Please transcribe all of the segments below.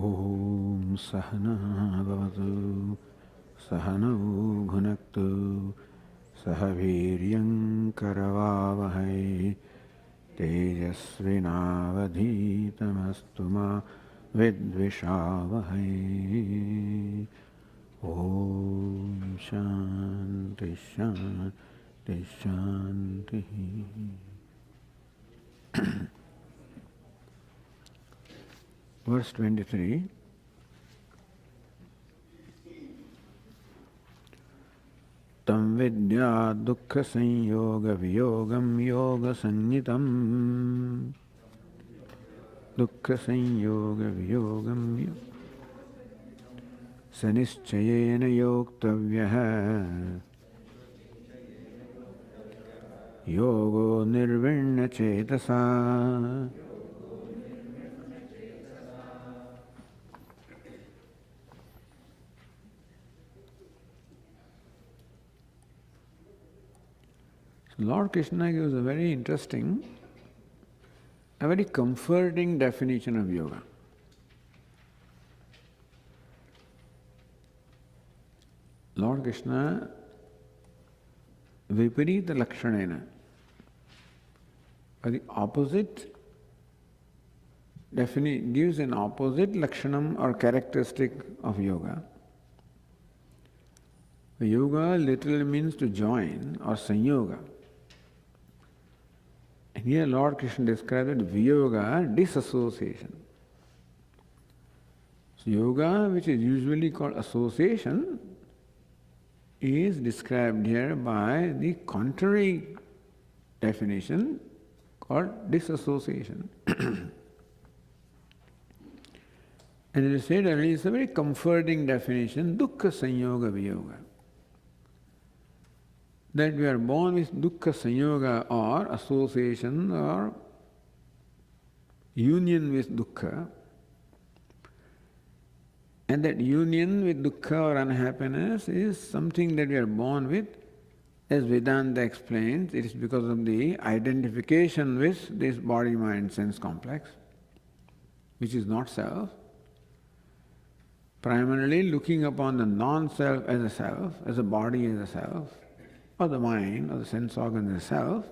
Om Sahana Bhavatu Sahanau Bhunaktu Sahaviryam Karavavahai Tejasvinavadhitamastu ma Vidvishavahai. Om Shanti Shanti Shanti. Verse 23. Tam vidya dukkha sanyoga viyogam yoga sanyitam. Dukkha sanyoga viyogam yoga sanischayena yoktavyaha yogo nirvinna chetasa. Lord Krishna gives a very interesting, a very comforting definition of yoga. Lord Krishna, viparita lakshanena, or the opposite, gives an opposite lakshanam or characteristic of yoga. Yoga literally means to join or sanyoga. And here Lord Krishna described it viyoga, disassociation. So yoga, which is usually called association, is described here by the contrary definition called disassociation. And as I said earlier, it's a very comforting definition, dukkha sanyoga viyoga. That we are born with dukkha sanyoga or association or union with dukkha, and that union with dukkha or unhappiness is something that we are born with. As Vedanta explains, it is because of the identification with this body-mind sense complex, which is not self. Primarily looking upon the non-self as a self, as a body as a self, or the mind or the sense organ as a self,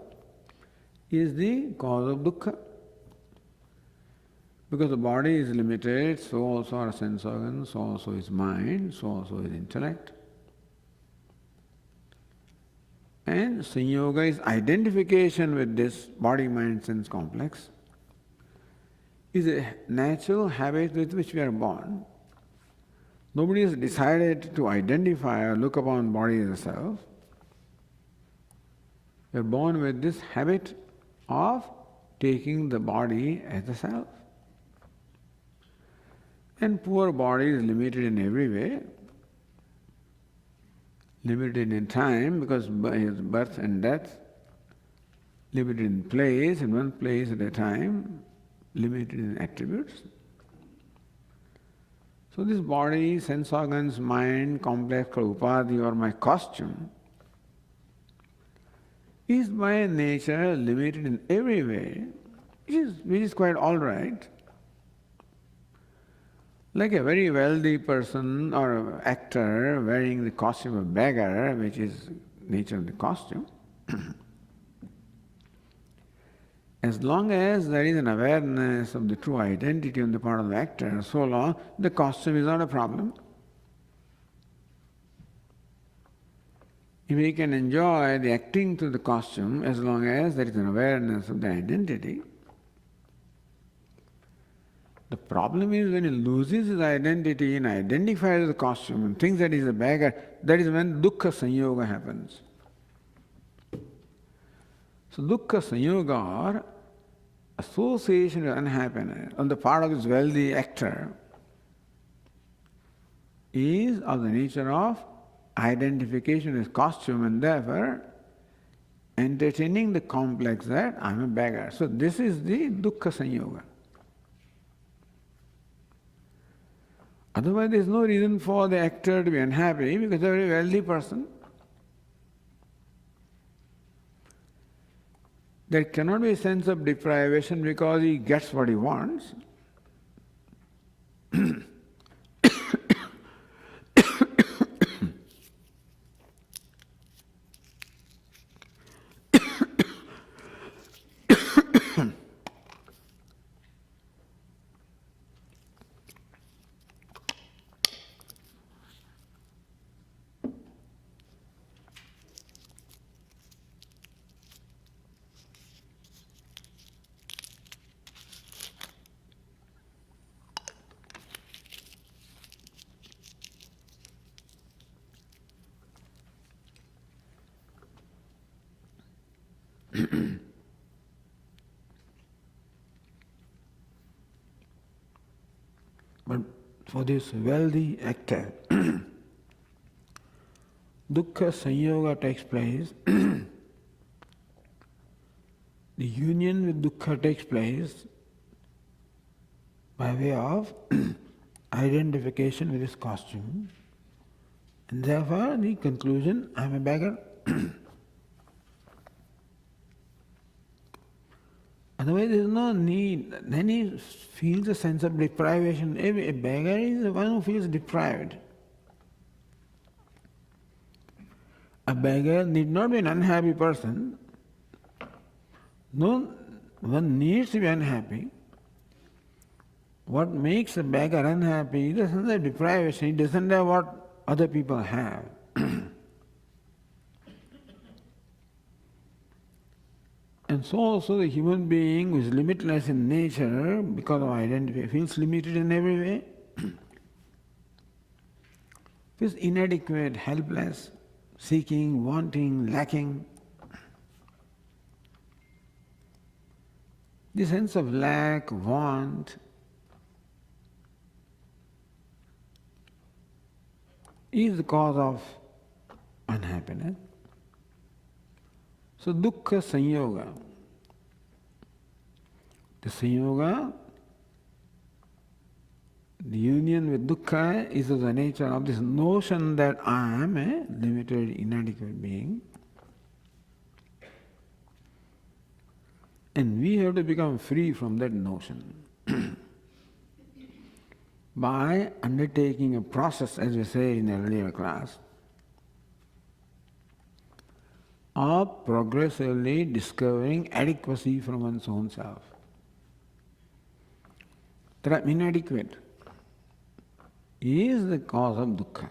is the cause of dukkha. Because the body is limited, so also are sense organs, so also is mind, so also is intellect. And sanyoga is identification with this body-mind-sense complex, is a natural habit with which we are born. Nobody has decided to identify or look upon body as a self. We are born with this habit of taking the body as a self. And poor body is limited in every way. Limited in time because his birth and death, limited in place, in one place at a time, limited in attributes. So this body, sense organs, mind, complex called upadhi or my costume, is by nature limited in every way, which is quite all right. Like a very wealthy person or actor wearing the costume of a beggar, which is nature of the costume, as long as there is an awareness of the true identity on the part of the actor, so long the costume is not a problem. We can enjoy the acting through the costume as long as there is an awareness of the identity. The problem is when he loses his identity and identifies the costume and thinks that he is a beggar, that is when dukkha sanyoga happens. So dukkha sanyoga or association with unhappiness on the part of this wealthy actor is of the nature of identification with costume and therefore entertaining the complex that I am a beggar. So this is the dukkha sanyoga. Otherwise there is no reason for the actor to be unhappy because they are a very wealthy person. There cannot be a sense of deprivation because he gets what he wants. But for this wealthy actor, dukkha sanyoga takes place, the union with dukkha takes place by way of identification with his costume, and therefore the conclusion, I am a beggar. Otherwise there is no need. Then he feels a sense of deprivation. A beggar is the one who feels deprived. A beggar need not be an unhappy person. No one needs to be unhappy. What makes a beggar unhappy is a sense of deprivation. He doesn't have what other people have. And so also the human being who is limitless in nature because of identity feels limited in every way, feels inadequate, helpless, seeking, wanting, lacking. The sense of lack, want, is the cause of unhappiness. So dukkha sanyoga. The sanyoga, the union with dukkha, is of the nature of this notion that I am a limited, inadequate being. And we have to become free from that notion by undertaking a process, as we say in the earlier class, of progressively discovering adequacy from one's own self. That I am inadequate is the cause of dukkha.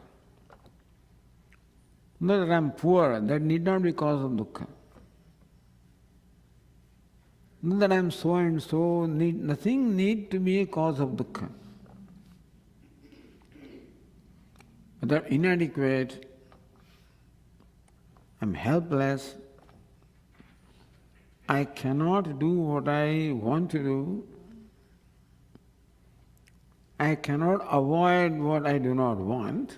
Not that I am poor, that need not be cause of dukkha. Not that I am so and so, nothing need to be a cause of dukkha. But that inadequate, I am helpless, I cannot do what I want to do, I cannot avoid what I do not want,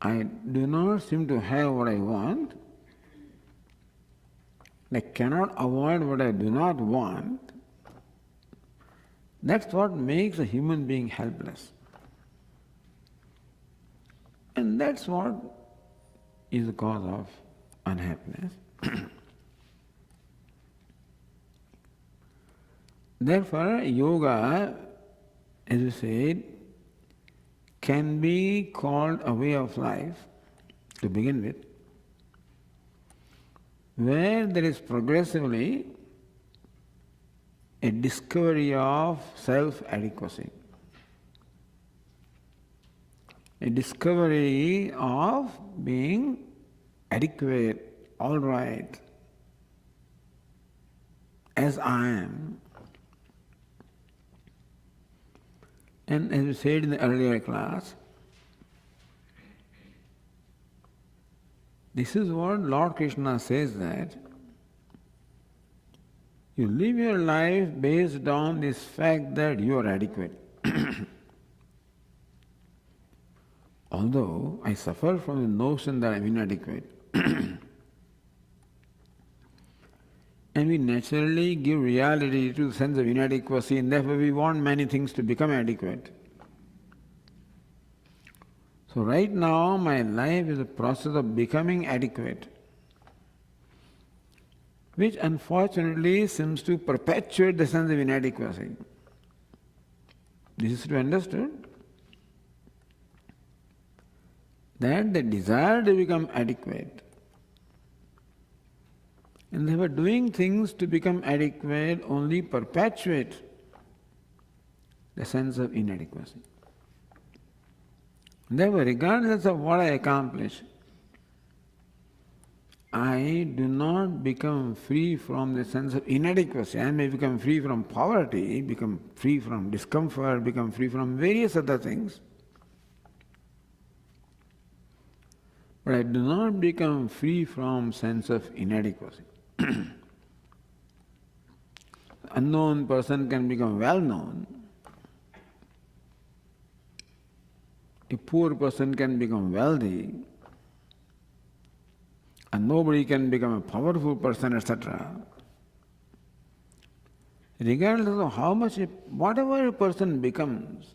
I do not seem to have what I want, I cannot avoid what I do not want. That's what makes a human being helpless. And that's what is the cause of unhappiness. Therefore, yoga, as we said, can be called a way of life to begin with, where there is progressively a discovery of self-adequacy, a discovery of being adequate, all right, as I am. And as we said in the earlier class, this is what Lord Krishna says, that you live your life based on this fact that you are adequate. Although I suffer from the notion that I am inadequate, and we naturally give reality to the sense of inadequacy, and therefore we want many things to become adequate. So right now my life is a process of becoming adequate. which unfortunately seems to perpetuate the sense of inadequacy. This is to be understood that the desire to become adequate and therefore doing things to become adequate only perpetuate the sense of inadequacy. Therefore, regardless of what I accomplish, I do not become free from the sense of inadequacy. I may become free from poverty, become free from discomfort, become free from various other things. But I do not become free from sense of inadequacy. Unknown person can become well known. A poor person can become wealthy. And nobody can become a powerful person, etc. Regardless of how much, whatever a person becomes,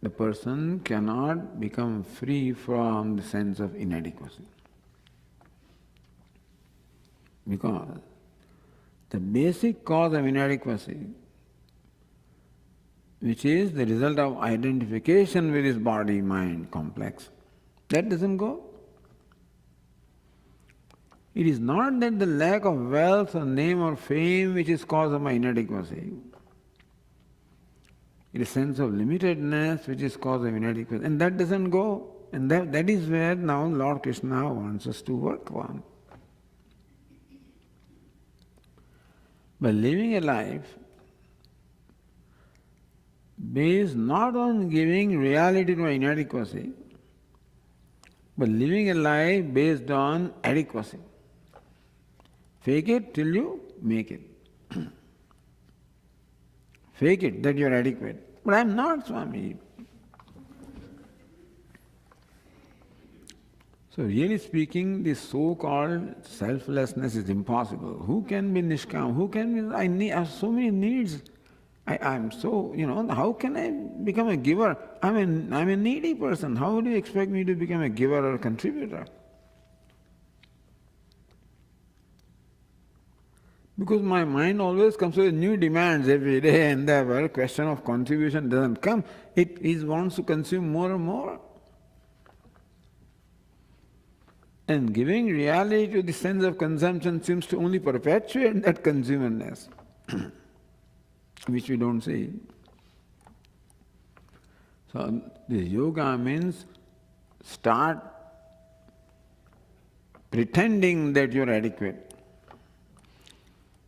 the person cannot become free from the sense of inadequacy. Because the basic cause of inadequacy, which is the result of identification with his body-mind complex, that doesn't go. It is not that the lack of wealth or name or fame which is cause of my inadequacy. It is sense of limitedness which is cause of inadequacy. And that doesn't go. And that is where now Lord Krishna wants us to work on. By living a life based not on giving reality to my inadequacy, but living a life based on adequacy. Fake it till you make it. Fake it that you are adequate. But I am not, Swami. So really speaking, this so-called selflessness is impossible. Who can be nishkam? Who can be, I have so many needs. I'm so, how can I become a giver? I'm a needy person. How would you expect me to become a giver or a contributor? Because my mind always comes with new demands every day, and the question of contribution doesn't come. It wants to consume more and more. And giving reality to the sense of consumption seems to only perpetuate that consumerness, which we don't see. So this yoga means start pretending that you're adequate.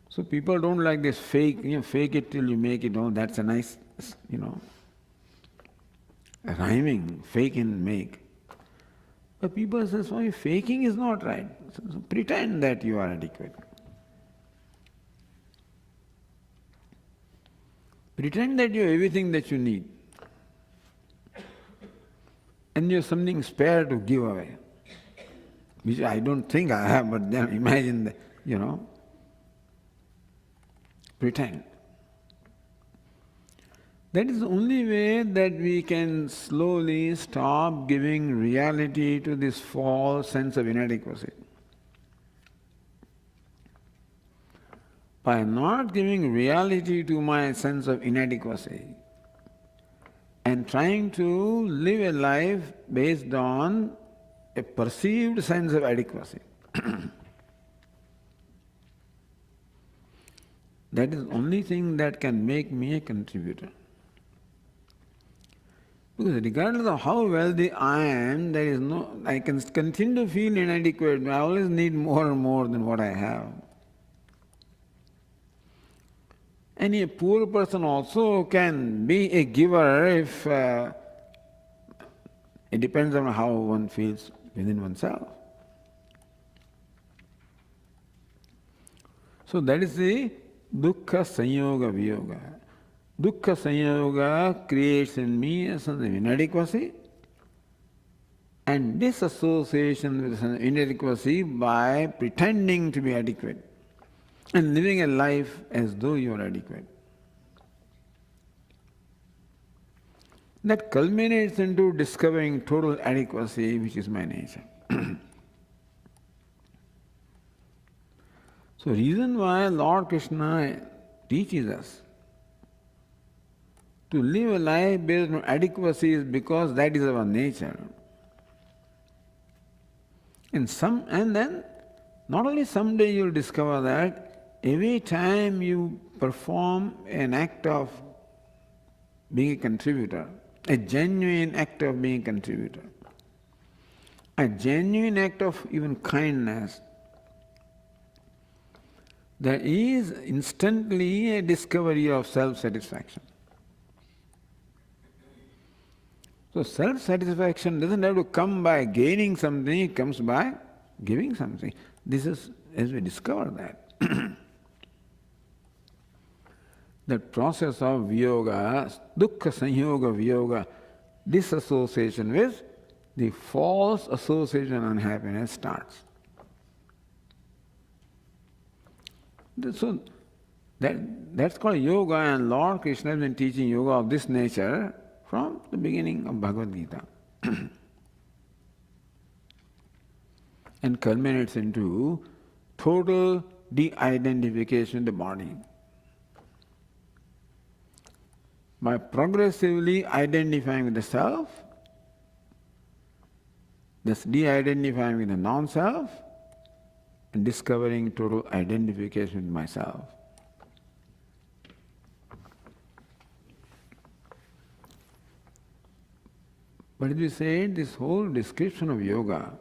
So people don't like this fake, fake it till you make it. Oh, that's a nice, rhyming, fake and make. But people say, Swami, faking is not right. So pretend that you are adequate. Pretend that you have everything that you need. And you have something spare to give away. Which I don't think I have, but then imagine that, pretend. That is the only way that we can slowly stop giving reality to this false sense of inadequacy. By not giving reality to my sense of inadequacy and trying to live a life based on a perceived sense of adequacy. That is the only thing that can make me a contributor. Because regardless of how wealthy I am, I can continue to feel inadequate. I always need more and more than what I have. And a poor person also can be a giver if it depends on how one feels within oneself. So that is the dukkha sanyoga viyoga. Dukkha sanyoga creates in me a sense of inadequacy and disassociation with a sense of inadequacy by pretending to be adequate and living a life as though you are adequate. That culminates into discovering total adequacy, which is my nature. So reason why Lord Krishna teaches us to live a life based on adequacy is because that is our nature. And then not only someday you'll discover that every time you perform an act of being a contributor, a genuine act of being a contributor, a genuine act of even kindness, there is instantly a discovery of self-satisfaction. So self-satisfaction doesn't have to come by gaining something, it comes by giving something. This is as we discover that. That process of viyoga, dukkha sanyoga viyoga, disassociation with the false association and unhappiness starts. So that's called yoga, and Lord Krishna has been teaching yoga of this nature from the beginning of Bhagavad Gita. And culminates into total de-identification of the body. By progressively identifying with the self, thus de-identifying with the non-self, and discovering total identification with myself. But as we said, this whole description of yoga,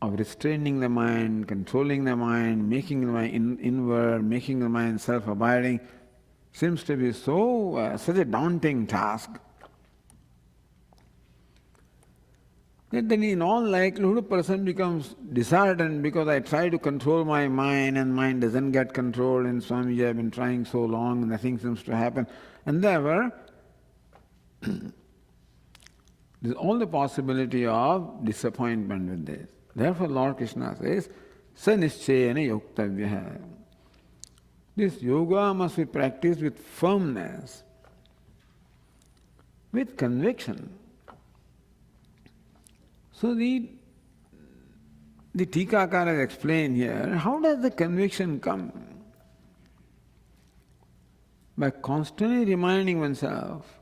of restraining the mind, controlling the mind, making the mind inward, making the mind self-abiding, seems to be such a daunting task that then in all likelihood a person becomes disheartened because I try to control my mind and mind doesn't get controlled, and Swamiji, I've been trying so long, nothing seems to happen. And therefore, there's all the possibility of disappointment with this. Therefore Lord Krishna says, sa nischayena yoktavyaha. This yoga must be practiced with firmness, with conviction. So the Tikakara has explained here, how does the conviction come? By constantly reminding oneself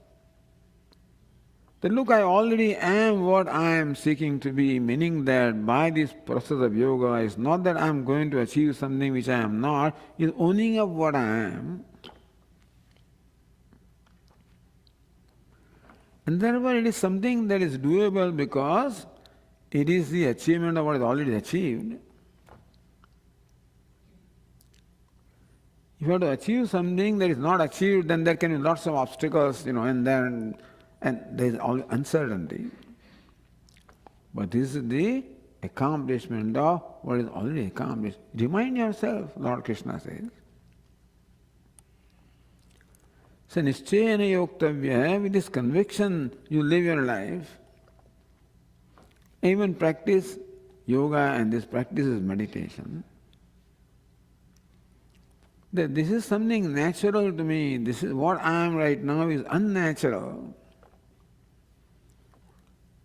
that look, I already am what I am seeking to be, meaning that by this process of yoga, it's not that I am going to achieve something which I am not, it's owning up what I am. And therefore it is something that is doable because it is the achievement of what is already achieved. If you have to achieve something that is not achieved, then there can be lots of obstacles, and there is all uncertainty. But this is the accomplishment of what is already accomplished. Remind yourself, Lord Krishna says. So nischayena yoktavya, with this conviction you live your life. Even practice yoga, and this practice is meditation. That this is something natural to me, this is what I am right now is unnatural.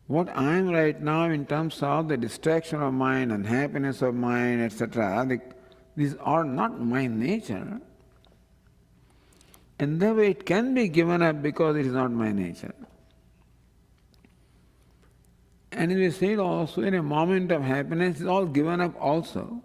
What I am right now in terms of the distraction of mind, unhappiness of mind, etc., these are not my nature. And therefore it can be given up because it is not my nature. And as we said also, in a moment of happiness, it's all given up also.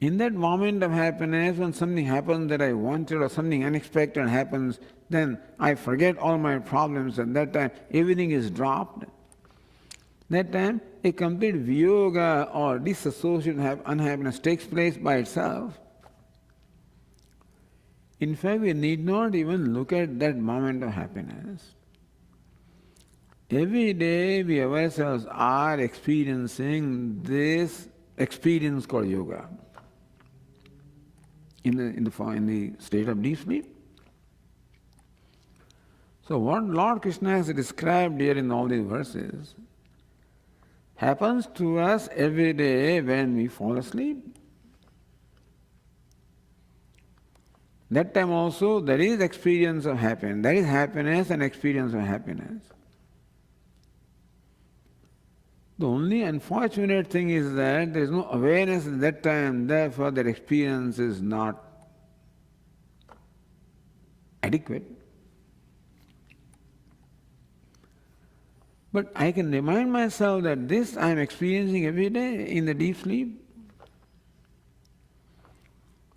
In that moment of happiness, when something happens that I wanted or something unexpected happens, then I forget all my problems. At that time, everything is dropped. That time, a complete viyoga or disassociation unhappiness takes place by itself. In fact, we need not even look at that moment of happiness. Every day we ourselves are experiencing this experience called yoga. In the state of deep sleep. So what Lord Krishna has described here in all these verses happens to us every day when we fall asleep. That time also there is experience of happiness. There is happiness and experience of happiness. The only unfortunate thing is that there is no awareness at that time, therefore that experience is not adequate. But I can remind myself that this I am experiencing every day in the deep sleep.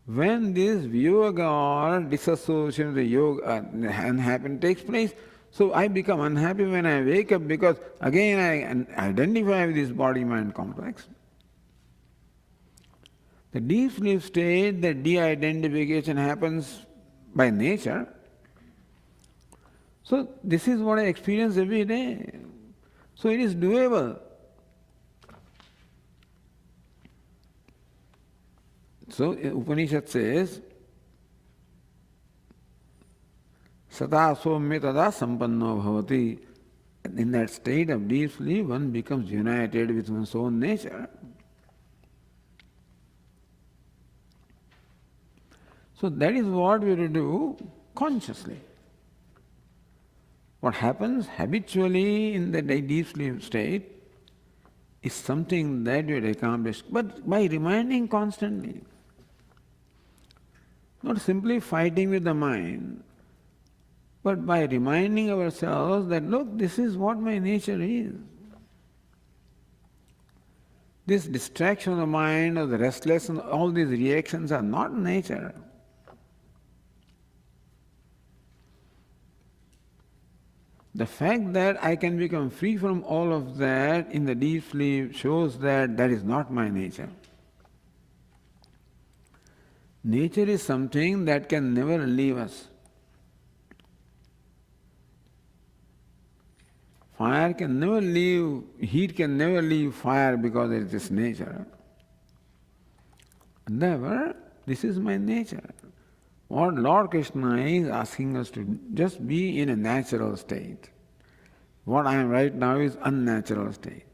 When this viyoga or disassociation of the yoga unhappiness takes place, so I become unhappy when I wake up because again I identify with this body-mind complex. The deep sleep state, the de-identification happens by nature. So this is what I experience every day. So it is doable. So Upanishad says, Sata somya tada sampanno bhavati. In that state of deep sleep, one becomes united with one's own nature. So that is what we have to do consciously. What happens habitually in the deep sleep state is something that we had accomplished, but by reminding constantly. Not simply fighting with the mind, but by reminding ourselves that, look, this is what my nature is. This distraction of the mind, or the restlessness, all these reactions are not nature. The fact that I can become free from all of that in the deep sleep shows that that is not my nature. Nature is something that can never leave us. Fire can never leave, heat can never leave fire because it is nature. Never, this is my nature. What Lord Krishna is asking us to just be in a natural state. What I am right now is unnatural state.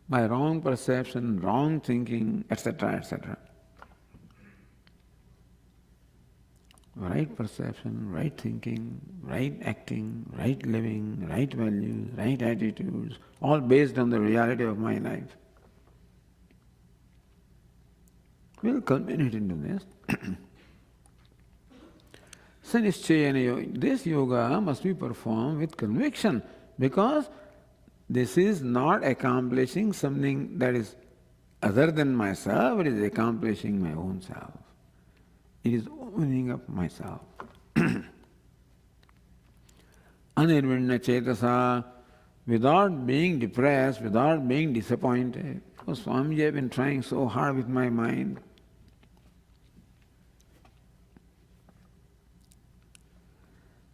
By wrong perception, wrong thinking, etc., etc. Right perception, right thinking, right acting, right living, right values, right attitudes, all based on the reality of my life. We'll culminate into this. This yoga must be performed with conviction because this is not accomplishing something that is other than myself, it is accomplishing my own self. It is opening up myself. Anirvinna chetasa, without being depressed, without being disappointed. Oh, Swamiji, I have been trying so hard with my mind.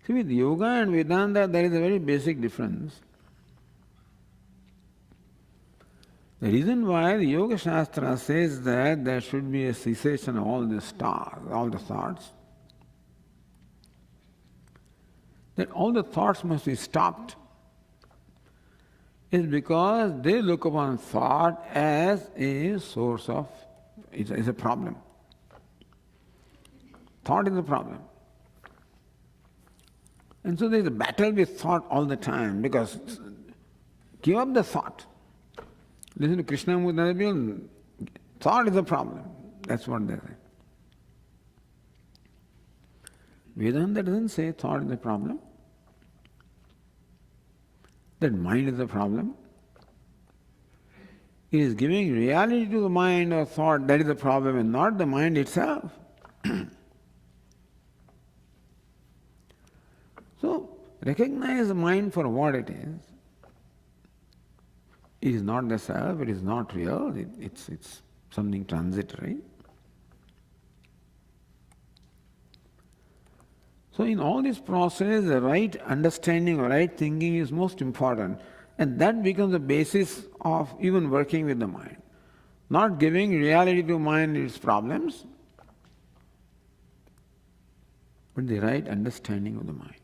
See, with yoga and Vedanta, there is a very basic difference. The reason why the Yoga Shastra says that there should be a cessation of all the thoughts, that all the thoughts must be stopped, is because they look upon thought as a source of, is a problem. Thought is a problem. And so there is a battle with thought all the time because give up the thought. Listen to Krishna with other people, thought is a problem. That's what they say. Vedanta doesn't say thought is a problem, that mind is a problem. It is giving reality to the mind or thought that is the problem and not the mind itself. So, recognize the mind for what it is. It is not the self, it is not real, it's something transitory. So in all this process, the right understanding or right thinking is most important. And that becomes the basis of even working with the mind. Not giving reality to mind its problems, but the right understanding of the mind.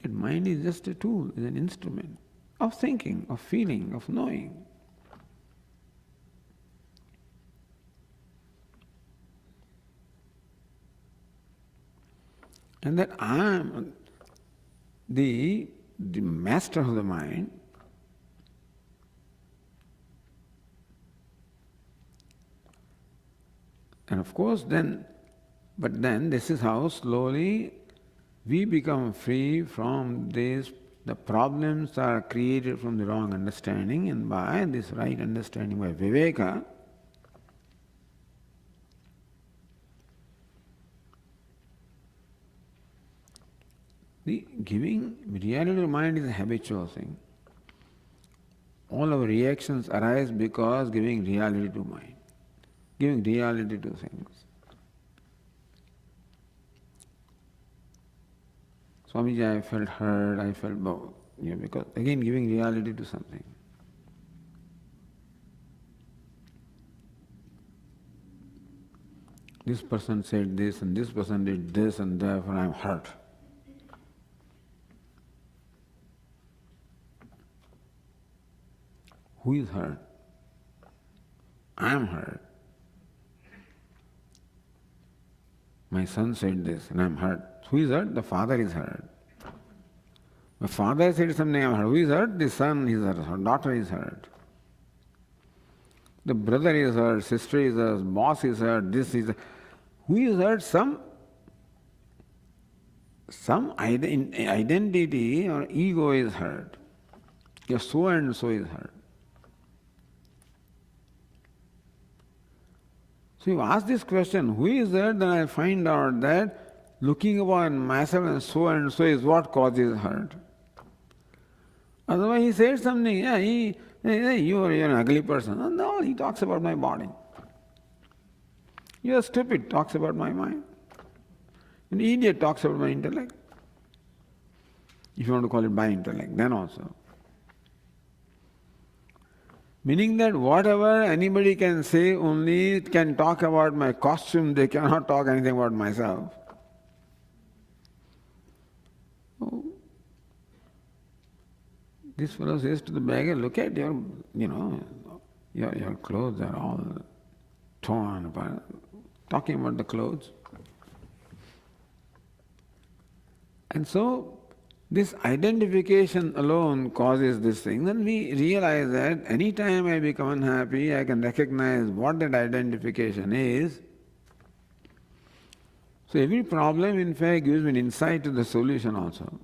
That mind is just a tool, is an instrument of thinking, of feeling, of knowing. And that I am, the master of the mind and of course then this is how slowly we become free from this. The problems are created from the wrong understanding, and by this right understanding, by viveka, the giving reality to mind is a habitual thing. All our reactions arise because giving reality to mind, giving reality to things. Swamiji, I felt hurt, I felt both. Because again giving reality to something. This person said this and this person did this and therefore I am hurt. Who is hurt? I am hurt. My son said this and I am hurt. Who is hurt? The father is hurt. The father said something, I am hurt. Who is hurt? The son is hurt. Her daughter is hurt. The brother is hurt, sister is hurt, boss is hurt, this is hurt. Who is hurt? Some identity or ego is hurt. Your so and so is hurt. So you ask this question, who is hurt? Then I find out that looking upon myself and so is what causes hurt. Otherwise he said something, you're an ugly person. No, he talks about my body. You're stupid, talks about my mind. An idiot talks about my intellect. If you want to call it by intellect, then also. Meaning that whatever anybody can say only can talk about my costume, they cannot talk anything about myself. Oh. This fellow says to the beggar, look at your clothes are all torn apart. Talking about the clothes. And so, this identification alone causes this thing. Then we realize that any time I become unhappy, I can recognize what that identification is. So every problem in fact gives me an insight to the solution also.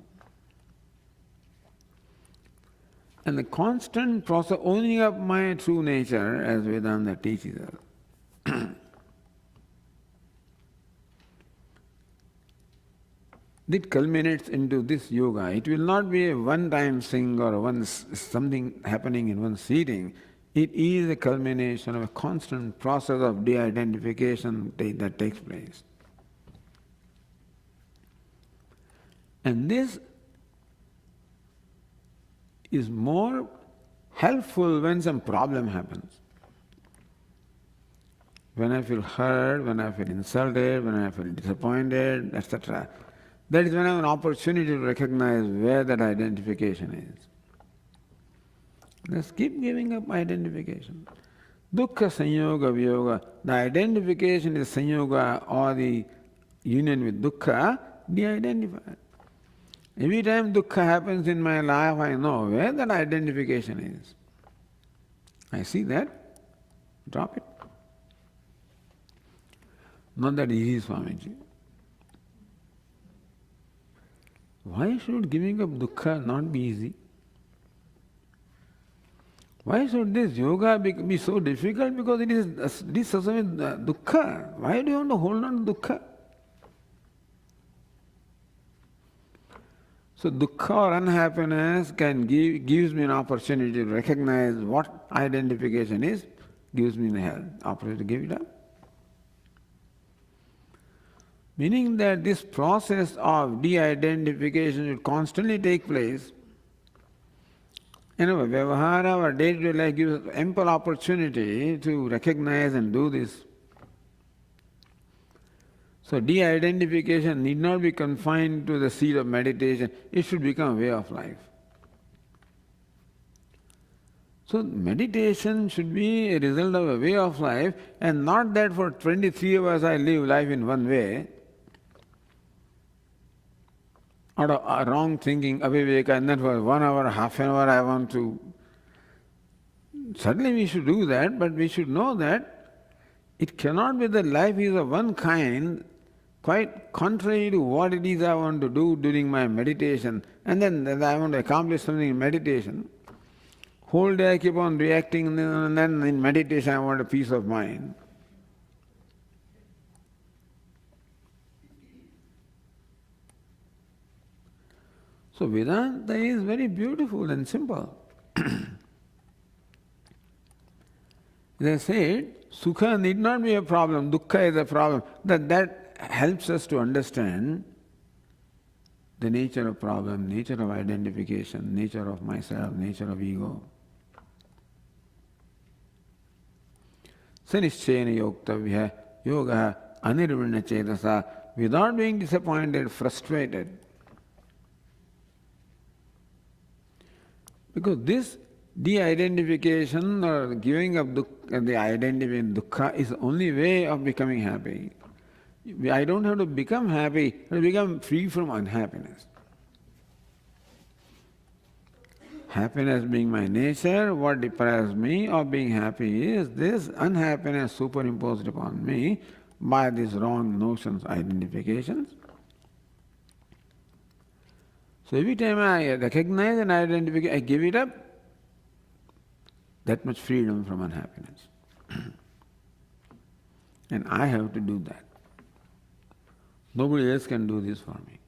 And the constant process of owning up my true nature, as Vedanta teaches us, it culminates into this yoga. It will not be a one-time thing or something happening in one sitting. It is a culmination of a constant process of de-identification that takes place. And this is more helpful when some problem happens. When I feel hurt, when I feel insulted, when I feel disappointed, etc. That is when I have an opportunity to recognize where that identification is. Let's keep giving up identification. Dukkha sanyoga viyoga. The identification is sanyoga or the union with dukkha, de-identified. Every time dukkha happens in my life, I know where that identification is. I see that, drop it. Not that easy, Swamiji. Why should giving up dukkha not be easy? Why should this yoga be so difficult? Because it is associated with dukkha. Why do you want to hold on to dukkha? So dukkha or unhappiness gives me an opportunity to recognize what identification is, gives me the opportunity to give it up. Meaning that this process of de-identification will constantly take place. Our vyavahara, our day-to-day life gives us ample opportunity to recognize and do this. So de-identification need not be confined to the seat of meditation, it should become a way of life. So meditation should be a result of a way of life, and not that for 23 hours I live life in one way. out of wrong thinking, aviveka, and then for 1 hour, half an hour I want to. Certainly we should do that, but we should know that it cannot be that life is of one kind, quite contrary to what it is I want to do during my meditation, and then I want to accomplish something in meditation. Whole day I keep on reacting, and then in meditation I want a peace of mind. So Vedanta is very beautiful and simple. They said, Sukha need not be a problem, Dukkha is a problem. That helps us to understand the nature of problem, nature of identification, nature of myself, nature of ego. Sanischena yoktavya yoga anirvinna chetasa, without being disappointed, frustrated. Because this de-identification or giving up the identity in dukkha is the only way of becoming happy. I don't have to become happy, I have to become free from unhappiness. Happiness being my nature, what deprives me of being happy is this unhappiness superimposed upon me by these wrong notions, identifications. So every time I recognize and identify, I give it up, that much freedom from unhappiness. And I have to do that. Nobody else can do this for me.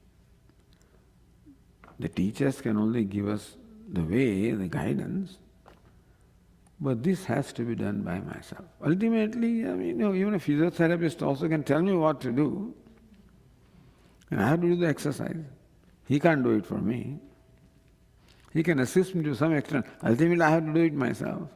The teachers can only give us the way, the guidance, but this has to be done by myself. Ultimately, even a physiotherapist also can tell me what to do, and I have to do the exercise. He can't do it for me. He can assist me to some extent. Ultimately, I have to do it myself.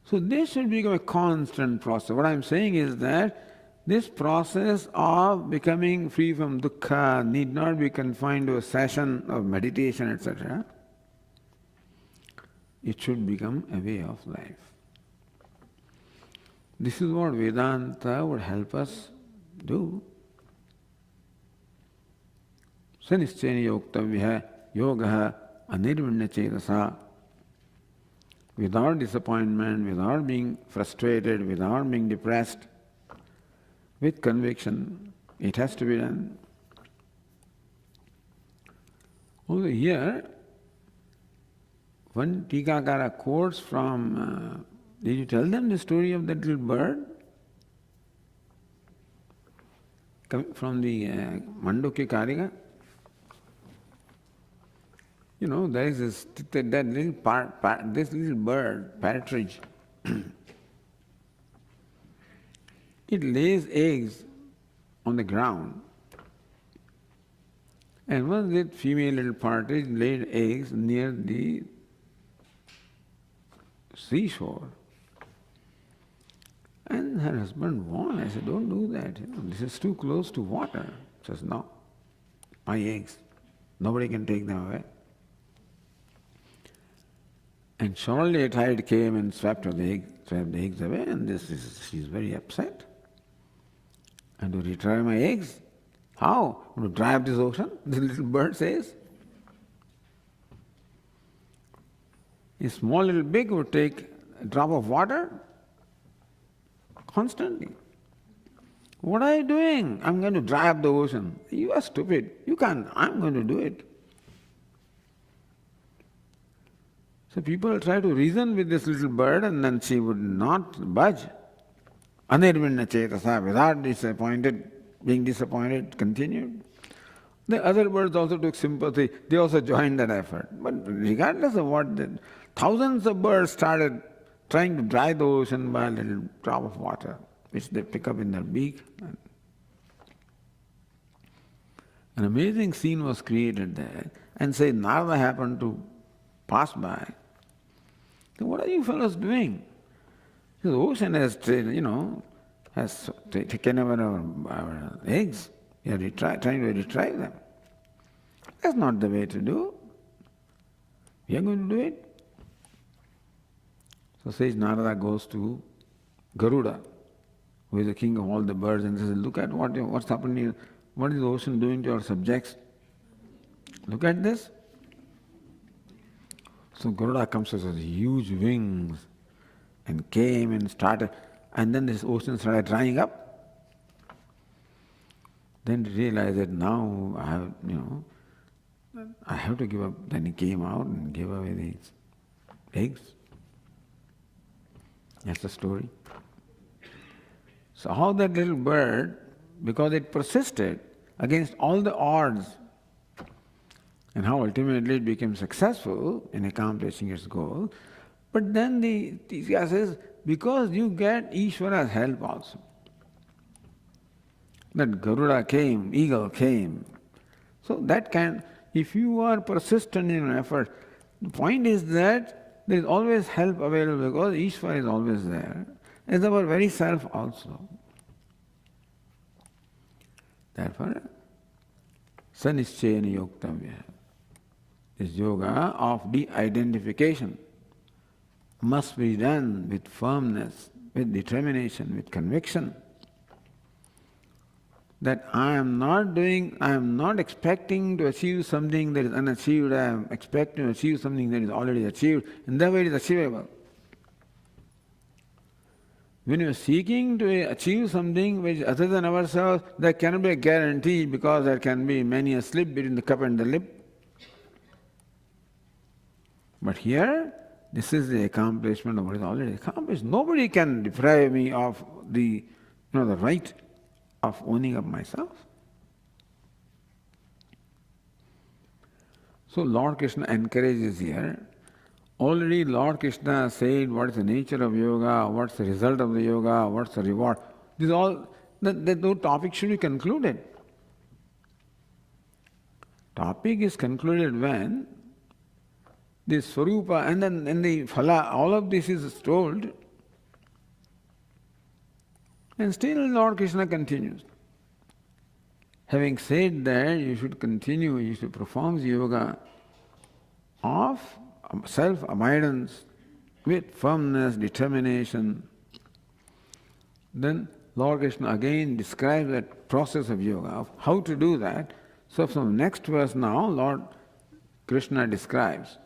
So this should become a constant process. What I'm saying is that this process of becoming free from dukkha need not be confined to a session of meditation, etc. It should become a way of life. This is what Vedanta would help us do. Sanischena yoktavya yoga anirvinna chetasa. Without disappointment, without being frustrated, without being depressed, with conviction, it has to be done. Over here, one Tikakara quotes from, did you tell them the story of that little bird? From the Mandukya Karika? You know, there is that little this little bird, partridge. It lays eggs on the ground. And once that female little partridge laid eggs near the seashore. And her husband warned. I said, don't do that. This is too close to water. She says, no, my eggs. Nobody can take them away. And surely a tide came and swept the eggs away, and she's very upset. And to retrieve my eggs? How? To dry up this ocean? The little bird says. A small little pig would take a drop of water constantly. What are you doing? I'm going to dry up the ocean. You are stupid. You can't. I'm going to do it. So people try to reason with this little bird, and then she would not budge. Anirvinna chetasa, without being disappointed, continued. The other birds also took sympathy. They also joined that effort. But regardless of what, thousands of birds started trying to dry the ocean by a little drop of water, which they pick up in their beak. An amazing scene was created there. And say Narada happened to pass by. So what are you fellows doing? The ocean has, has taken over our eggs. We are trying to retrieve them. That's not the way to do. We are going to do it. So says Narada goes to Garuda. who is the king of all the birds, and says, look at what's happening here. What is the ocean doing to our subjects? Look at this. So Garuda comes with huge wings and came and started, and then this ocean started drying up. Then he realized that now I have to give up. Then he came out and gave away these eggs. That's the story. So how that little bird, because it persisted against all the odds, and how ultimately it became successful in accomplishing its goal. But then the Tika says, because you get Ishvara's help also. That Garuda came, eagle came. So that if you are persistent in an effort, the point is that there is always help available because Ishvara is always there. As our very self also. Therefore, Sanischena Yoktavya. This yoga of de-identification must be done with firmness, with determination, with conviction. That I am not expecting to achieve something that is unachieved, I am expecting to achieve something that is already achieved, and therefore it is achievable. When you are seeking to achieve something which is other than ourselves, there cannot be a guarantee because there can be many a slip between the cup and the lip. But here, this is the accomplishment of what is already accomplished. Nobody can deprive me of the right of owning up myself. So Lord Krishna encourages here. Already Lord Krishna said what is the nature of yoga, what's the result of the yoga, what's the reward. These all, the topic should be concluded. Topic is concluded when the Swarupa and then the Phala, all of this is told, and still Lord Krishna continues. Having said that, you should continue, you should perform the yoga of self-abidance with firmness, determination. Then Lord Krishna again describes that process of yoga, of how to do that. So from the next verse now, Lord Krishna describes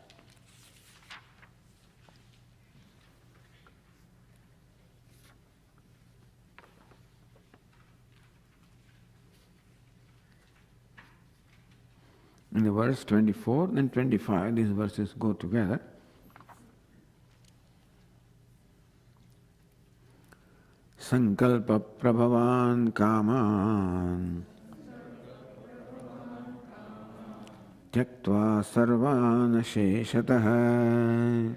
in the verse 24 and 25, these verses go together. Sankalpa prabhavan kaman tyaktva sarvan sheshatah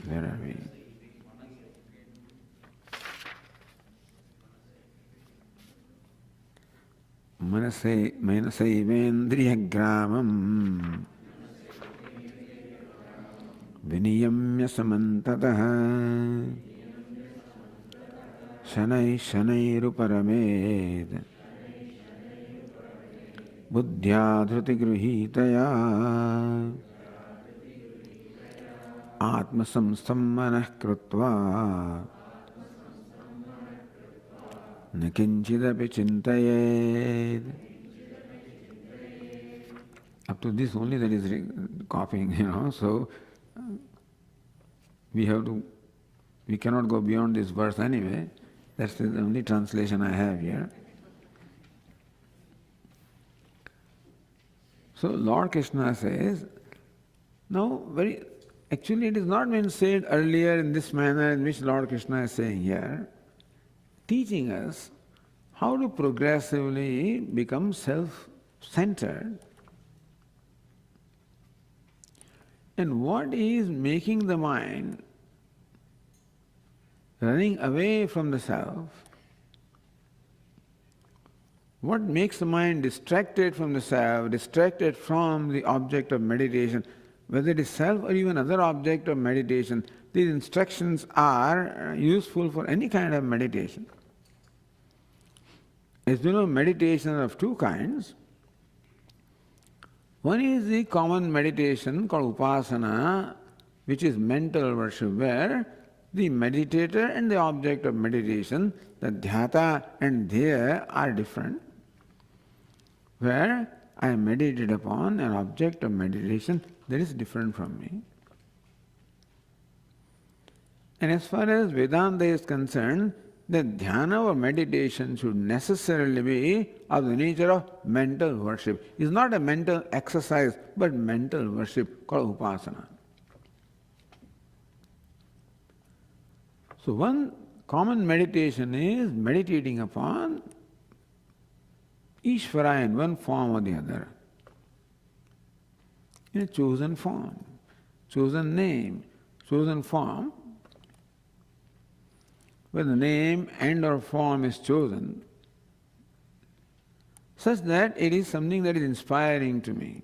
where are we? Manasevendriyagramam viniyamya samantataha shanairuparamedh buddhyadhriti gruhitaya atmasamsammanah krutva nakinchidapi chintayed. Up to this only that is copying, so we cannot go beyond this verse anyway. That's the only translation I have here. So Lord Krishna says, actually it is not been said earlier in this manner in which Lord Krishna is saying here, teaching us how to progressively become self-centered and what is making the mind running away from the self, what makes the mind distracted from the self, distracted from the object of meditation, whether it is self or even other object of meditation. These instructions are useful for any kind of meditation. As you know, meditation are of two kinds. One is the common meditation called upasana, which is mental worship, where the meditator and the object of meditation, the dhyata and dhya are different, where I am meditated upon an object of meditation that is different from me. And as far as Vedanta is concerned, the dhyana or meditation should necessarily be of the nature of mental worship. It's not a mental exercise, but mental worship called upasana. So one common meditation is meditating upon Ishvara in one form or the other, in a chosen form, chosen name, chosen form. Where the name and or form is chosen, such that it is something that is inspiring to me.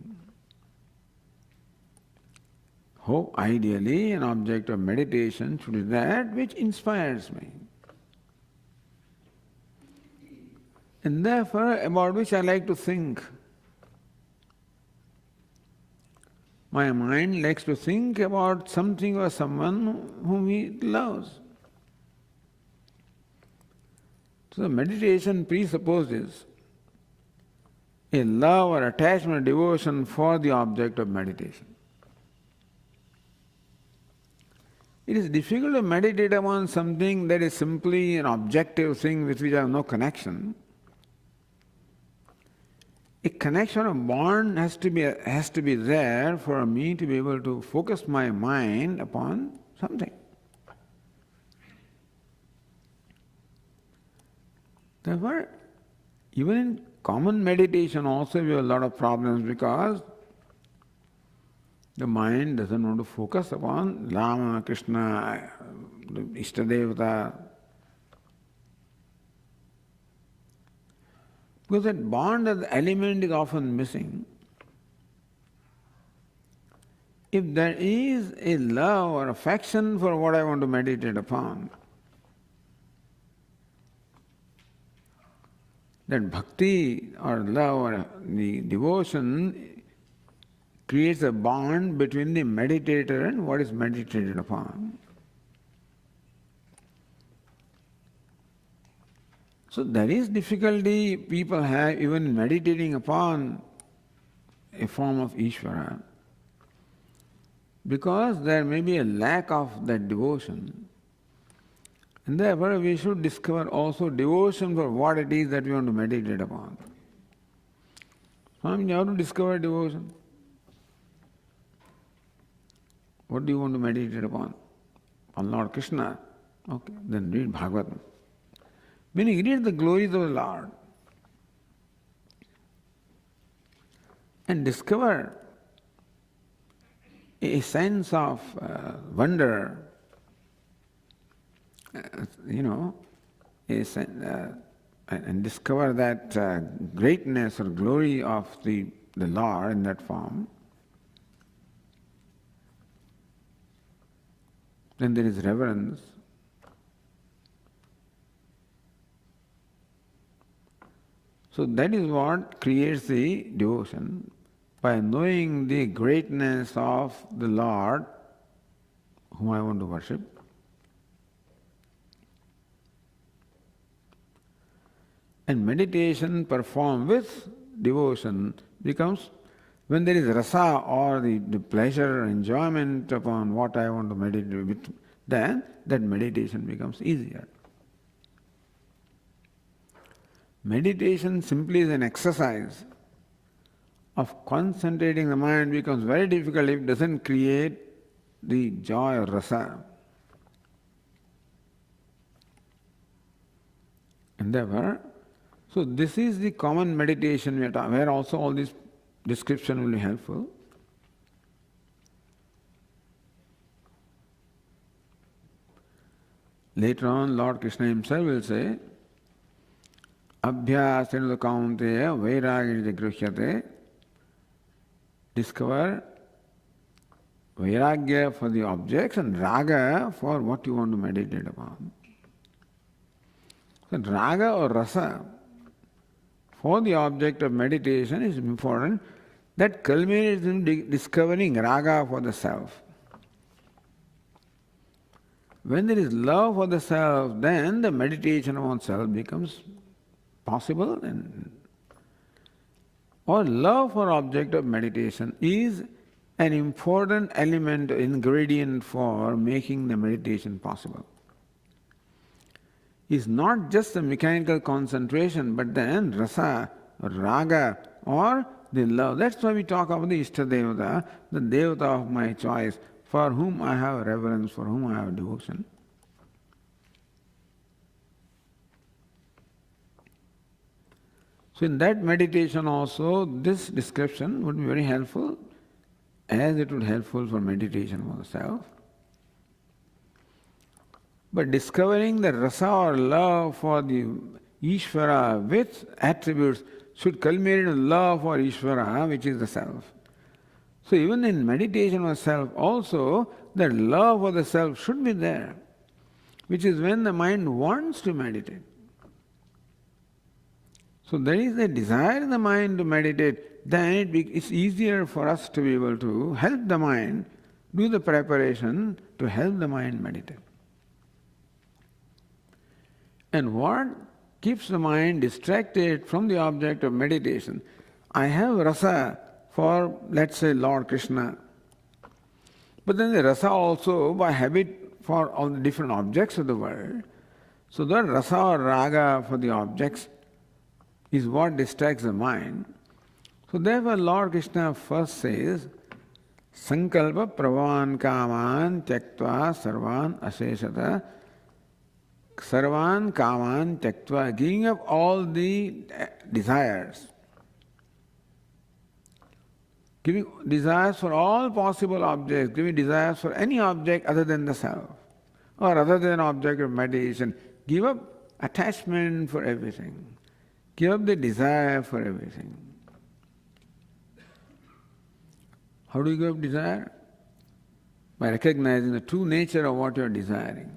Hope ideally an object of meditation should be that which inspires me. And therefore about which I like to think. My mind likes to think about something or someone whom it loves. So meditation presupposes a love or attachment or devotion for the object of meditation. It is difficult to meditate upon something that is simply an objective thing with which I have no connection. A connection of bond has to be there for me to be able to focus my mind upon something. Therefore, even in common meditation also we have a lot of problems because the mind doesn't want to focus upon Rama, Krishna, the Ishtadevata. Because that bond as element is often missing. If there is a love or affection for what I want to meditate upon, that bhakti or love or the devotion creates a bond between the meditator and what is meditated upon. So there is difficulty people have even meditating upon a form of Ishvara because there may be a lack of that devotion. And therefore we should discover also devotion for what it is that we want to meditate upon. Swami, how to discover devotion? What do you want to meditate upon? On Lord Krishna. Okay, then read Bhagavad. Meaning read the glories of the Lord. And discover a sense of wonder, and discover that greatness or glory of the Lord in that form. Then there is reverence. So that is what creates the devotion. By knowing the greatness of the Lord whom I want to worship, and meditation performed with devotion becomes, when there is rasa or the pleasure or enjoyment upon what I want to meditate with, then that meditation becomes easier. Meditation simply is an exercise of concentrating the mind becomes very difficult if it doesn't create the joy or rasa. And therefore, so this is the common meditation where also all this description will be helpful. Later on, Lord Krishna himself will say, Abhyasena kaunteya vairagya grushyate. Discover vairagya for the objects and raga for what you want to meditate upon. So raga or rasa for the object of meditation is important. that culminates in discovering raga for the self. When there is love for the self, then the meditation on self becomes possible, or love for object of meditation is an important element, ingredient for making the meditation possible. It's not just a mechanical concentration, but then rasa, or raga, or the love. That's why we talk about the Ishtadevata, the Devata of my choice, for whom I have reverence, for whom I have devotion. So in that meditation also, this description would be very helpful, as it would be helpful for meditation for the self. But discovering the rasa or love for the Ishvara with attributes should culminate in love for Ishvara, which is the self. So even in meditation of self also, that love for the self should be there, which is when the mind wants to meditate. So there is a desire in the mind to meditate, then it's easier for us to be able to help the mind, do the preparation to help the mind meditate. And what keeps the mind distracted from the object of meditation? I have rasa for, let's say, Lord Krishna. But then the rasa also by habit for all the different objects of the world. So that rasa or raga for the objects is what distracts the mind. So therefore Lord Krishna first says, Sankalpa pravan kaman tyaktva sarvan aseshata. Sarvan kaman tyaktva, giving up all the desires. Giving desires for all possible objects, giving desires for any object other than the self, or other than object of meditation. Give up attachment for everything. Give up the desire for everything. How do you give up desire? By recognizing the true nature of what you are desiring.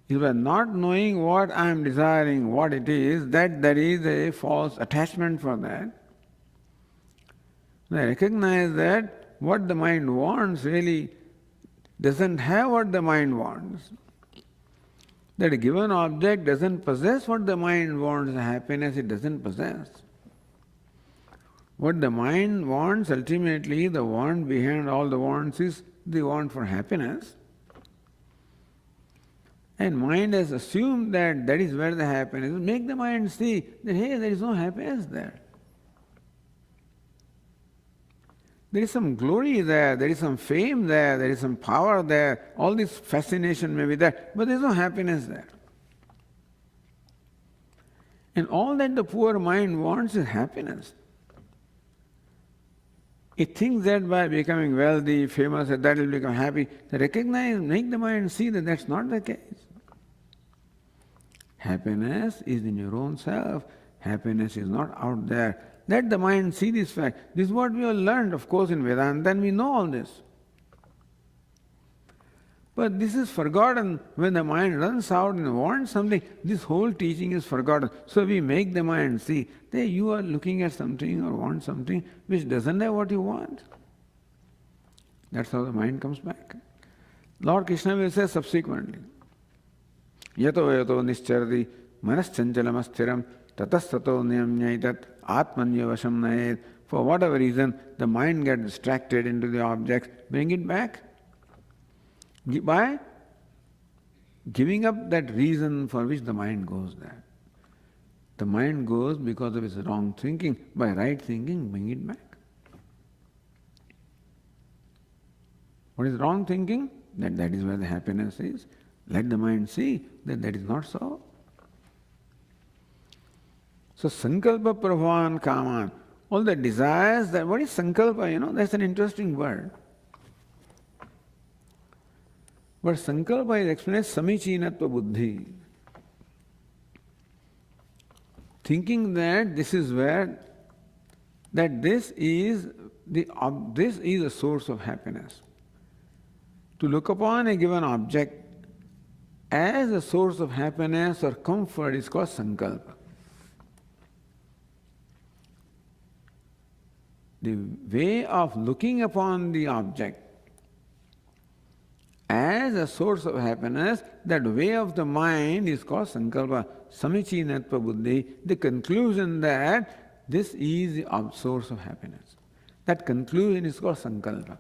If you are not knowing what I am desiring, what it is, that there is a false attachment for that. I recognize that what the mind wants really doesn't have what the mind wants. That a given object doesn't possess what the mind wants, happiness it doesn't possess. What the mind wants, ultimately the want behind all the wants is the want for happiness. And mind has assumed that that is where the happiness is. Make the mind see that, hey, there is no happiness there. There is some glory there, there is some fame there, there is some power there, all this fascination may be there, but there is no happiness there. And all that the poor mind wants is happiness. It thinks that by becoming wealthy, famous, that will become happy. Recognize, make the mind see that that's not the case. Happiness is in your own self. Happiness is not out there. Let the mind see this fact. This is what we have learned, of course, in Vedanta, and we know all this. But this is forgotten. When the mind runs out and wants something, this whole teaching is forgotten. So we make the mind see that you are looking at something or want something which doesn't have what you want. That's how the mind comes back. Lord Krishna will say subsequently, Yato yato nischarati manaschanchalamastheram tatastato niyamnyaitat atmanyavasham nayet. For whatever reason, the mind gets distracted into the objects, bring it back. By giving up that reason for which the mind goes there. The mind goes because of its wrong thinking. By right thinking, bring it back. What is wrong thinking? That is where the happiness is. Let the mind see that that is not so. So sankalpa prabhavan kaman, all the desires, that what is sankalpa? That's an interesting word. But sankalpa is explained as samichinatva buddhi. Thinking that this is where, that this is a source of happiness. To look upon a given object as a source of happiness or comfort is called sankalpa. the way of looking upon the object as a source of happiness, that way of the mind is called sankalpa, samichinatva buddhi, the conclusion that this is the source of happiness. That conclusion is called sankalpa.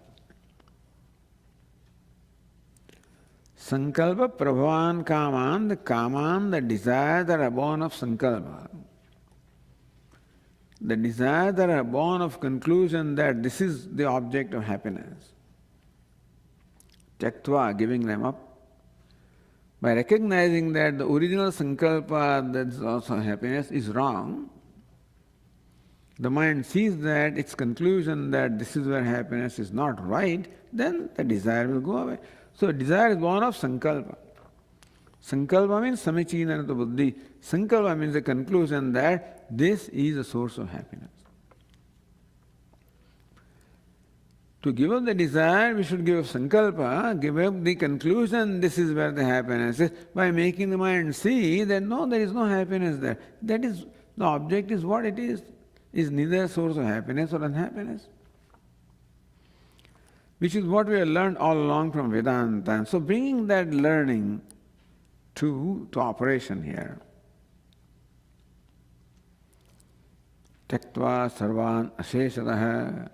Sankalpa prabhavan kaman, the desires that are born of sankalpa. The desires that are born of conclusion that this is the object of happiness. Tyaktva, giving them up. By recognizing that the original sankalpa, that is also happiness, is wrong, the mind sees that its conclusion that this is where happiness is not right, then the desire will go away. So desire is born of sankalpa. Sankalpa means samichinanata buddhi. Sankalpa means the conclusion that this is the source of happiness. To give up the desire, we should give up sankalpa, give up the conclusion this is where the happiness is, by making the mind see that no, there is no happiness there. That is, the object is what it is neither a source of happiness or unhappiness. Which is what we have learned all along from Vedanta. So bringing that learning to operation here. Tyaktva sarvan asheshadaha.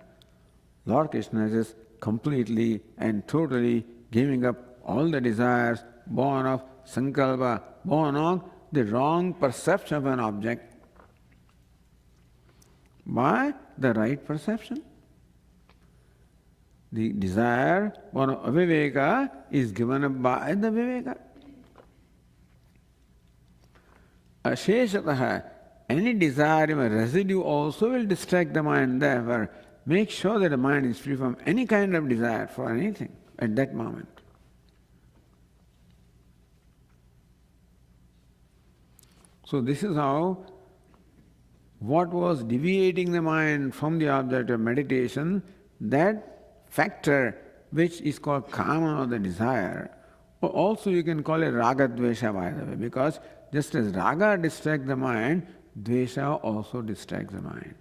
Lord Krishna is completely and totally giving up all the desires born of sankalpa, born of the wrong perception of an object by the right perception. The desire born of aviveka is given up by the viveka. Asheshataha, any desire, even residue also will distract the mind. Therefore, make sure that the mind is free from any kind of desire for anything at that moment. So this is how what was deviating the mind from the object of meditation, that factor which is called kama or the desire, or also you can call it raga dvesha by the way, because just as raga distracts the mind, dvesha also distracts the mind.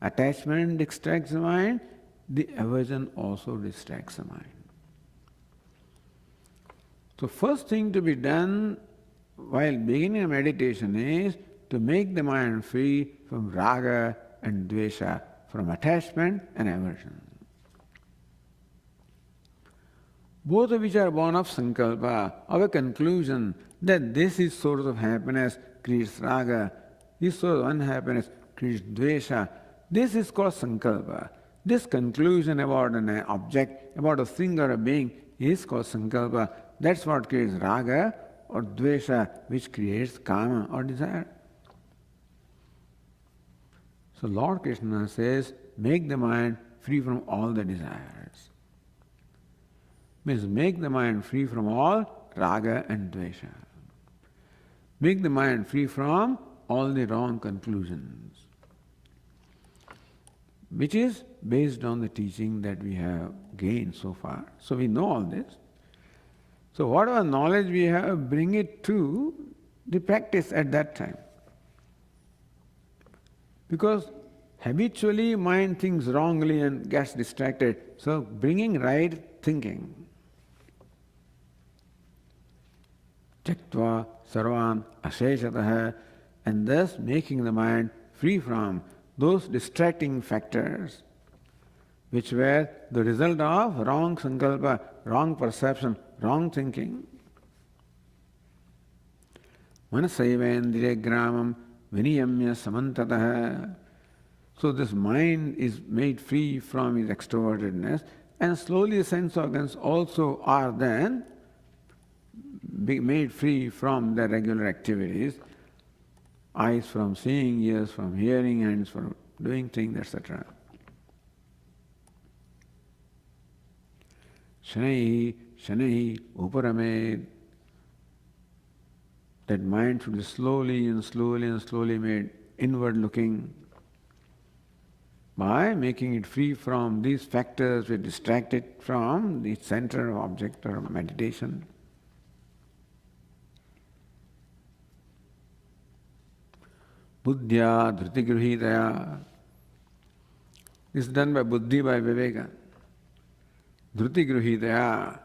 Attachment distracts the mind, the aversion also distracts the mind. So first thing to be done while beginning a meditation is to make the mind free from raga and dvesha, from attachment and aversion. Both of which are born of sankalpa, of a conclusion that this is source of happiness creates raga, this source of unhappiness creates dvesha. This is called sankalpa. This conclusion about an object, about a thing or a being is called sankalpa. That's what creates raga or dvesha, which creates kama or desire. So Lord Krishna says, make the mind free from all the desires. Means make the mind free from all raga and dvesha. Make the mind free from all the wrong conclusions, which is based on the teaching that we have gained so far. So we know all this. So whatever knowledge we have, bring it to the practice at that time. Because habitually mind thinks wrongly and gets distracted. So bringing right thinking. Tyaktva sarvan asheshataha, and thus making the mind free from those distracting factors which were the result of wrong sankalpa, wrong perception, wrong thinking. Manasayavendriya gramam viniyamya samantataha. So this mind is made free from its extrovertedness, and slowly the sense organs also are then made free from their regular activities. Eyes from seeing, ears from hearing, hands from doing things, etc. Shanai uparamed. That mind should be slowly and slowly and slowly made inward looking by making it free from these factors which distract it from the center of object or meditation. Buddhya dhritigruhitaya. This is done by buddhi, by viveka. Dhruti gruhitaya,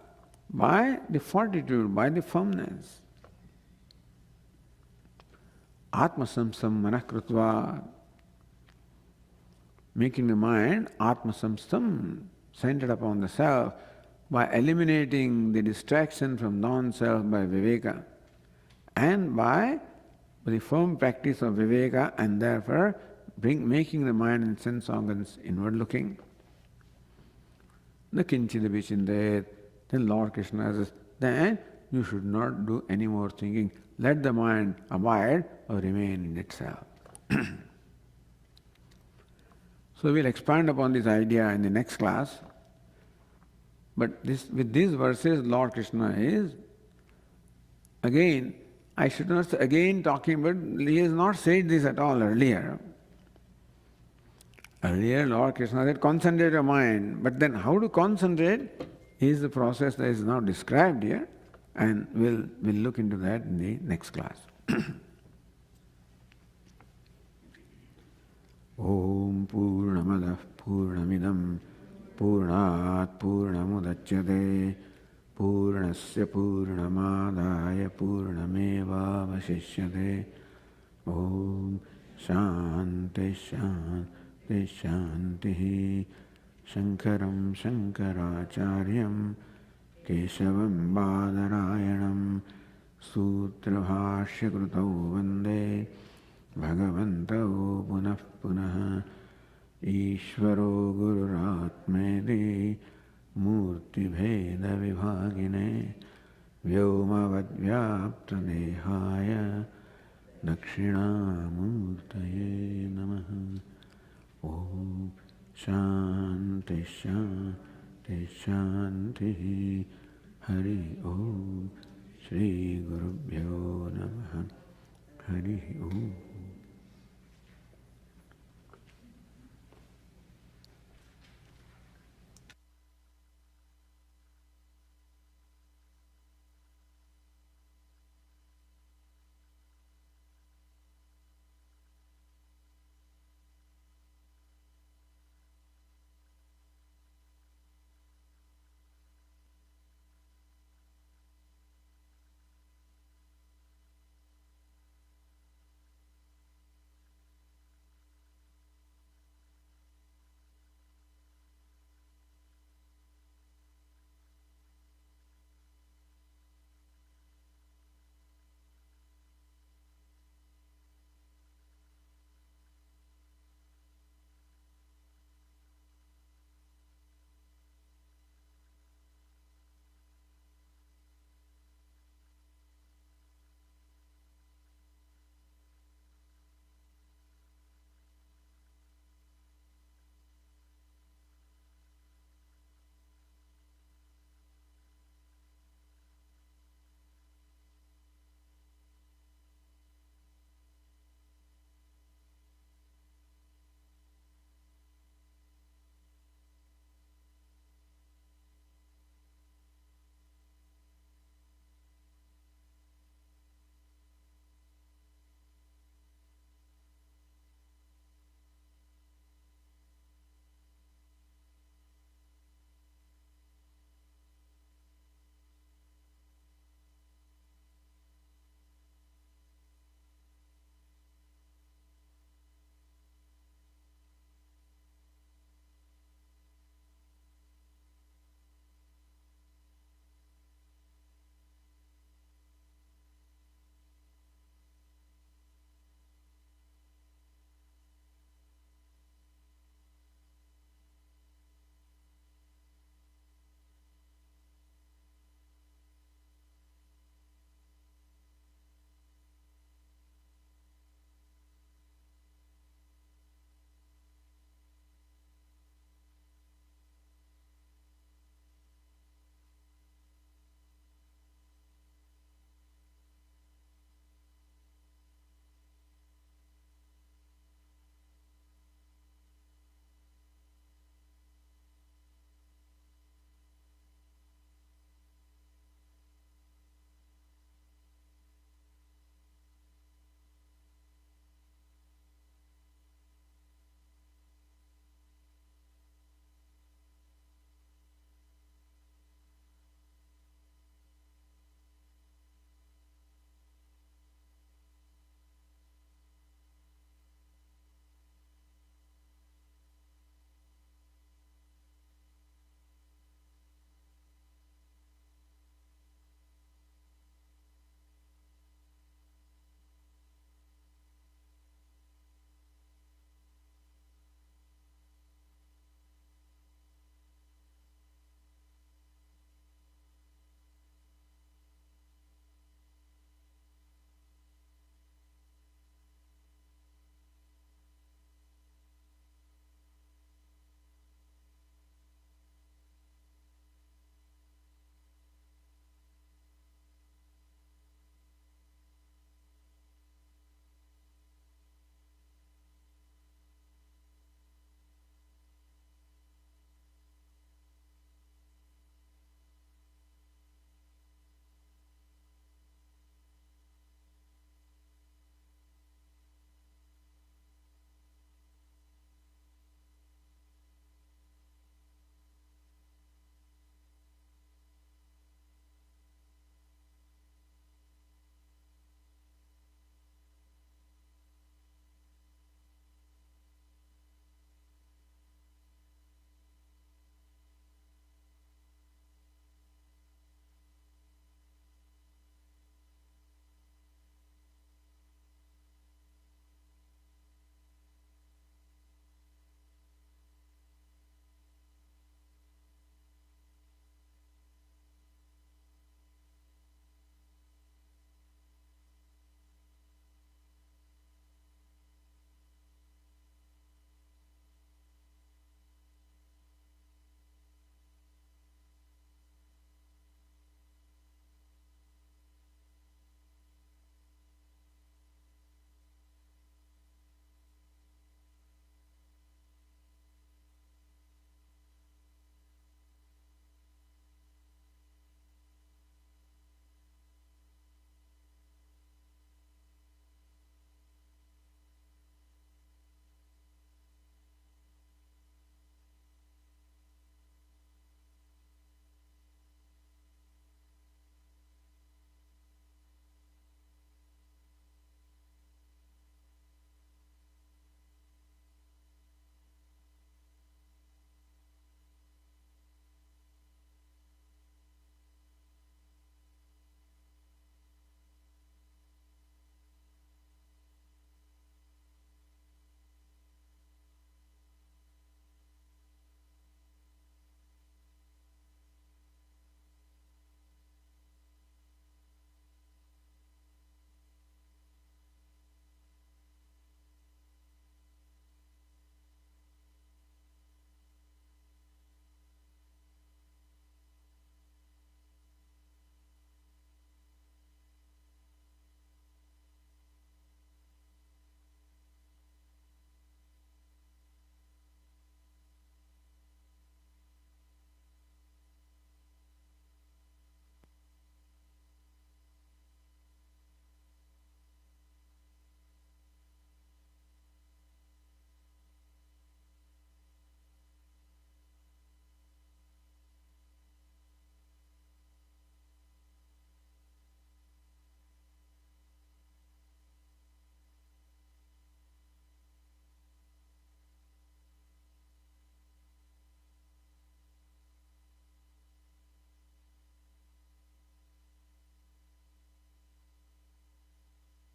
by the fortitude, by the firmness. Atma samstam manakritva, making the mind atma samstam, centered upon the self, by eliminating the distraction from non-self by viveka, and by the firm practice of viveka, and therefore making the mind and sense organs inward looking. The kinchida vichindet, then Lord Krishna says, then you should not do any more thinking. Let the mind abide or remain in itself. So we'll expand upon this idea in the next class. But with these verses, Lord Krishna is again, I should not say again talking, but he has not said this at all earlier. Earlier, Lord Krishna said, concentrate your mind. But then how to concentrate is the process that is now described here, and we'll look into that in the next class. Om Purnamadah Purnamidam Purnat Purnamudachyate Purnasya Purnamadaya Purnameva Vasishyate. Om Shanti Shanti Shanti. Shankaram Shankaracharyam Keshavam Badarayanam Sutrabhashya Krutau Vande Bhagavantau Punah Punah Ishvaro Gururatmedi Murti Bheda Vibhagine Vyomavad Vyapta Dehaya Dakshinamurtaye Namaha. Om Shanti Shanti Shanti. Hari Om. Shri Gurubhyo Namaha. Hari Om.